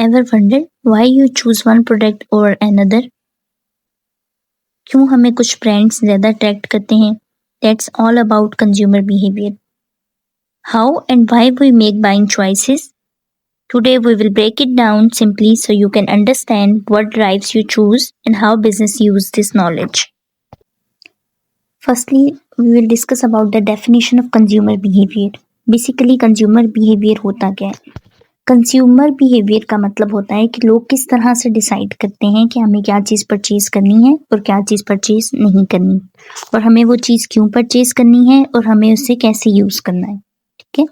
ever wondered why you choose one product or another? क्यों हमें कुछ ब्रांड्स ज़्यादा अट्रैक्ट करते हैं? That's all about consumer behavior. How and why we make buying choices? Today we will break it down simply so you can understand what drives you choose and how business use this knowledge. Firstly, we will discuss about the definition of consumer behavior. Basically, consumer behavior होता क्या है? Consumer behaviour का मतलब होता है कि लोग किस तरह से डिसाइड करते हैं कि हमें क्या चीज़ परचेज करनी है और क्या चीज़ परचेज नहीं करनी, और हमें वो चीज़ क्यों परचेज करनी है और हमें उसे कैसे यूज़ करना है. ठीक है.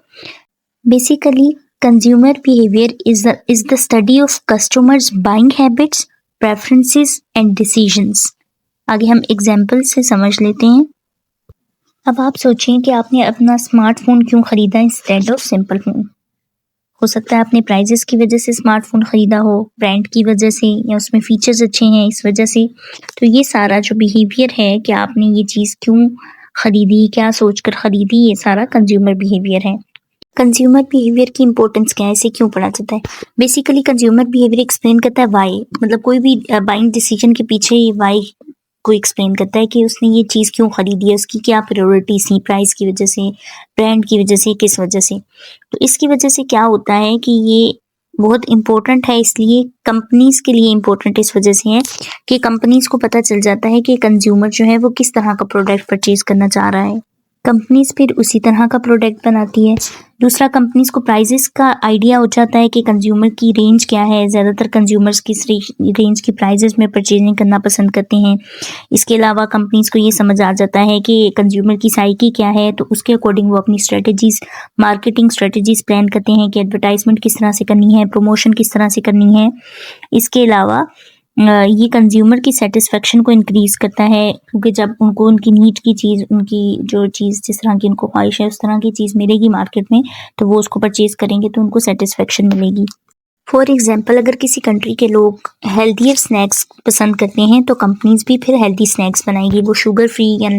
Basically consumer behaviour is the study of customers buying habits, preferences and decisions. आगे हम एग्जाम्पल से समझ लेते हैं. अब आप सोचें कि आपने अपना स्मार्टफोन क्यों खरीदा इंस्टेड ऑफ सिंपल फोन. हो सकता है आपने प्राइजेस की वजह से स्मार्टफोन खरीदा हो, ब्रांड की वजह से, या उसमें फीचर्स अच्छे हैं इस वजह से. तो ये सारा जो बिहेवियर है कि आपने ये चीज़ क्यों खरीदी, क्या सोचकर खरीदी, ये सारा कंज्यूमर बिहेवियर है. कंज्यूमर बिहेवियर की इंपॉर्टेंस क्या है, इसे क्यों पढ़ा जाता है? बेसिकली कंज्यूमर बिहेवियर एक्सप्लेन करता है वाई, मतलब कोई भी बाइंग डिसीजन के पीछे ये वाई को एक्सप्लेन करता है कि उसने ये चीज़ क्यों खरीदी है, उसकी क्या प्रायोरिटीज थी, प्राइस की वजह से, ब्रांड की वजह से, किस वजह से. तो इसकी वजह से क्या होता है कि ये बहुत इम्पोर्टेंट है, इसलिए कंपनीज के लिए इम्पोर्टेंट इस वजह से है कि कंपनीज को पता चल जाता है कि कंज्यूमर जो है वो किस तरह का प्रोडक्ट परचेज करना चाह रहा है. कंपनीज फिर उसी तरह का प्रोडक्ट बनाती है. दूसरा, कंपनीज को प्राइजेस का आइडिया हो जाता है कि कंज्यूमर की रेंज क्या है. ज़्यादातर कंज्यूमर्स किस रेंज की प्राइजेस में परचेजिंग करना पसंद करते हैं. इसके अलावा कंपनीज को ये समझ आ जाता है कि कंज्यूमर की साइकी क्या है, तो उसके अकॉर्डिंग वो अपनी स्ट्रेटजीज, मार्केटिंग स्ट्रेटजीज प्लान करते हैं कि एडवर्टाइजमेंट किस तरह से करनी है, प्रमोशन किस तरह से करनी है. इसके अलावा ये कंज्यूमर की सेटिस्फेक्शन को इंक्रीज़ करता है, क्योंकि जब उनको उनकी नीड की चीज़, उनकी जो चीज़ जिस तरह की उनको ख्वाहिश है उस तरह की चीज़ मिलेगी मार्केट में, तो वो उसको परचेज़ करेंगे तो उनको सेटिस्फेक्शन मिलेगी. फॉर एग्जांपल, अगर किसी कंट्री के लोग हेल्थियर स्नैक्स पसंद करते हैं तो कंपनीज भी फिर हेल्दी स्नैक्स बनाएगी. वो शुगर फ्री या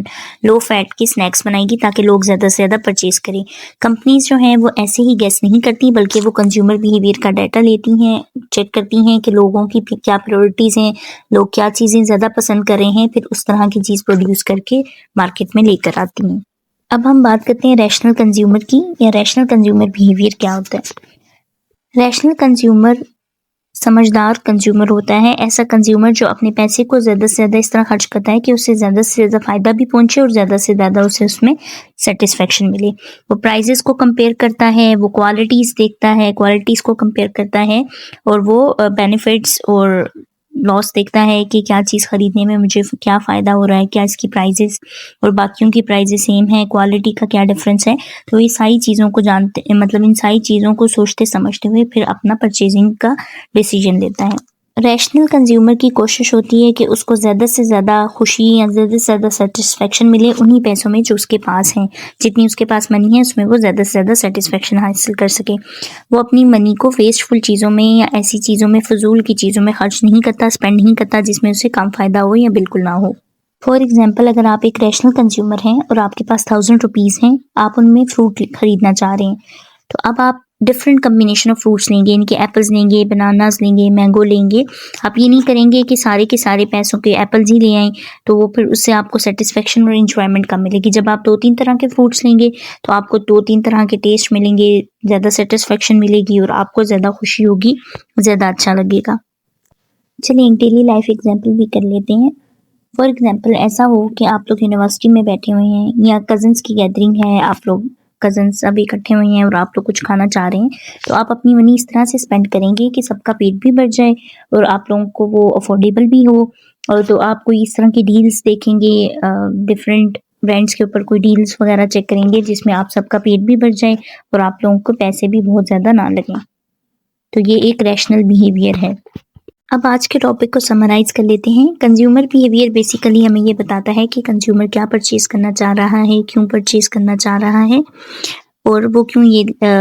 लो फैट के स्नैक्स बनाएगी ताकि लोग ज़्यादा से ज़्यादा परचेज़ करें. कंपनीज जो हैं वो ऐसे ही गेस नहीं करती, बल्कि वो कंज्यूमर बिहेवियर का डाटा लेती हैं, चेक करती हैं कि लोगों की क्या प्रायोरिटीज़ हैं, लोग क्या चीज़ें ज़्यादा पसंद कर रहे हैं, फिर उस तरह की चीज़ प्रोड्यूस करके मार्केट में लेकर आती हैं. अब हम बात करते हैं रैशनल कंज्यूमर की, या रैशनल कंज्यूमर बिहेवियर क्या होता है. रैशनल कंज्यूमर समझदार कंज्यूमर होता है. ऐसा कंज्यूमर जो अपने पैसे को ज़्यादा से ज़्यादा इस तरह खर्च करता है कि उसे ज़्यादा से ज़्यादा फ़ायदा भी पहुंचे और ज़्यादा से ज़्यादा उसे उसमें सेटिस्फेक्शन मिले. वो प्राइजेस को कंपेयर करता है, वो क्वालिटीज़ देखता है, क्वालिटीज़ को कंपेयर करता है, और वो बेनिफिट्स और लॉस देखता है कि क्या चीज़ खरीदने में मुझे क्या फ़ायदा हो रहा है, क्या इसकी प्राइजेस और बाकियों की प्राइजेस सेम है, क्वालिटी का क्या डिफरेंस है. तो ये सारी चीज़ों को जानते, मतलब इन सारी चीज़ों को सोचते समझते हुए फिर अपना परचेजिंग का डिसीजन लेता है. रैशनल कंज्यूमर की कोशिश होती है कि उसको ज़्यादा से ज़्यादा खुशी या ज़्यादा से ज़्यादा सेटिस्फेक्शन मिले उन्हीं पैसों में जो उसके पास हैं. जितनी उसके पास मनी है उसमें वो ज़्यादा से ज़्यादा सेटिस्फेक्शन हासिल कर सके. वो अपनी मनी को वेस्टफुल चीज़ों में या ऐसी चीज़ों में, फजूल की चीज़ों में खर्च नहीं करता, स्पेंड नहीं करता जिसमें उसे कम फ़ायदा हो या बिल्कुल ना हो. फॉर एग्जाम्पल, अगर आप एक रैशनल कंज्यूमर हैं और आपके पास 1000 रुपीज़ हैं, आप उनमें फ्रूट खरीदना चाह रहे हैं, तो अब आप डिफरेंट कम्बिनेशन ऑफ फ्रूट्स लेंगे, इनके एप्पल्स लेंगे, बनानास लेंगे, मैंगो लेंगे. आप ये नहीं करेंगे कि सारे के सारे पैसों के एप्पल्स ही ले आएँ, तो वो फिर उससे आपको सेटिस्फेक्शन और इंजॉयमेंट कम मिलेगी. जब आप 2-3 तरह के फ्रूट्स लेंगे तो आपको 2-3 तरह के टेस्ट मिलेंगे, ज़्यादा सेटिस्फेक्शन मिलेगी और आपको ज़्यादा खुशी होगी, ज़्यादा अच्छा लगेगा. चलिए एक डेली लाइफ एग्जाम्पल भी कर लेते हैं. फॉर एग्जाम्पल, ऐसा हो कि आप लोग यूनिवर्सिटी में बैठे हुए हैं या कज़न्स की गैदरिंग है, आप लोग कज़न्स सब इकट्ठे हुए हैं और आप लोग कुछ खाना चाह रहे हैं, तो आप अपनी मनी इस तरह से स्पेंड करेंगे कि सबका पेट भी भर जाए और आप लोगों को वो अफोर्डेबल भी हो. और तो आप कोई इस तरह की डील्स देखेंगे, डिफरेंट ब्रांड्स के ऊपर कोई डील्स वगैरह चेक करेंगे जिसमें आप सबका पेट भी भर जाए और आप लोगों को पैसे भी बहुत ज़्यादा ना लगें. तो ये एक रैशनल बिहेवियर है. अब आज के टॉपिक को समराइज कर लेते हैं. कंज्यूमर बिहेवियर बेसिकली हमें ये बताता है कि कंज्यूमर क्या परचेज करना चाह रहा है, क्यों परचेज करना चाह रहा है, और वो क्यों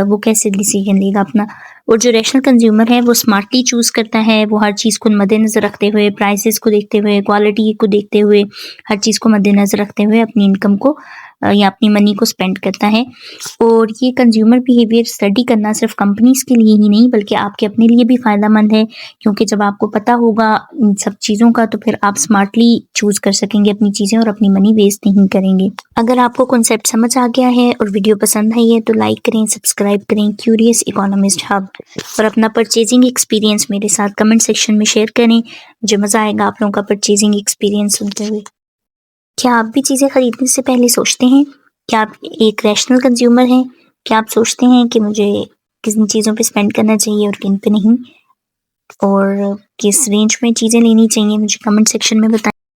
वो कैसे डिसीजन लेगा अपना. और जो रैशनल कंज्यूमर है वो स्मार्टली चूज करता है. वो हर चीज़ को मद्देनजर रखते हुए, प्राइसेस को देखते हुए, क्वालिटी को देखते हुए, हर चीज़ को मद्देनजर रखते हुए अपनी इनकम को या अपनी मनी को स्पेंड करता है। और ये कंज्यूमर बिहेवियर स्टडी करना सिर्फ कंपनीज के लिए ही नहीं बल्कि आपके अपने लिए भी फ़ायदेमंद है, क्योंकि जब आपको पता होगा इन सब चीज़ों का तो फिर आप स्मार्टली चूज़ कर सकेंगे अपनी चीज़ें और अपनी मनी वेस्ट नहीं करेंगे। अगर आपको कॉन्सेप्ट समझ आ गया है और वीडियो पसंद आई है तो लाइक करें, सब्सक्राइब करें क्यूरियस इकोनॉमिस्ट हब, और अपना परचेजिंग एक्सपीरियंस मेरे साथ कमेंट सेक्शन में शेयर करें। मुझे मज़ा आएगा आप लोगों का परचेजिंग एक्सपीरियंस सुनते हुए। क्या आप भी चीज़ें खरीदने से पहले सोचते हैं? क्या आप एक रैशनल कंज्यूमर हैं? क्या आप सोचते हैं कि मुझे किन चीज़ों पे स्पेंड करना चाहिए और किन पे नहीं? और किस रेंज में चीज़ें लेनी चाहिए? मुझे कमेंट सेक्शन में बताएं।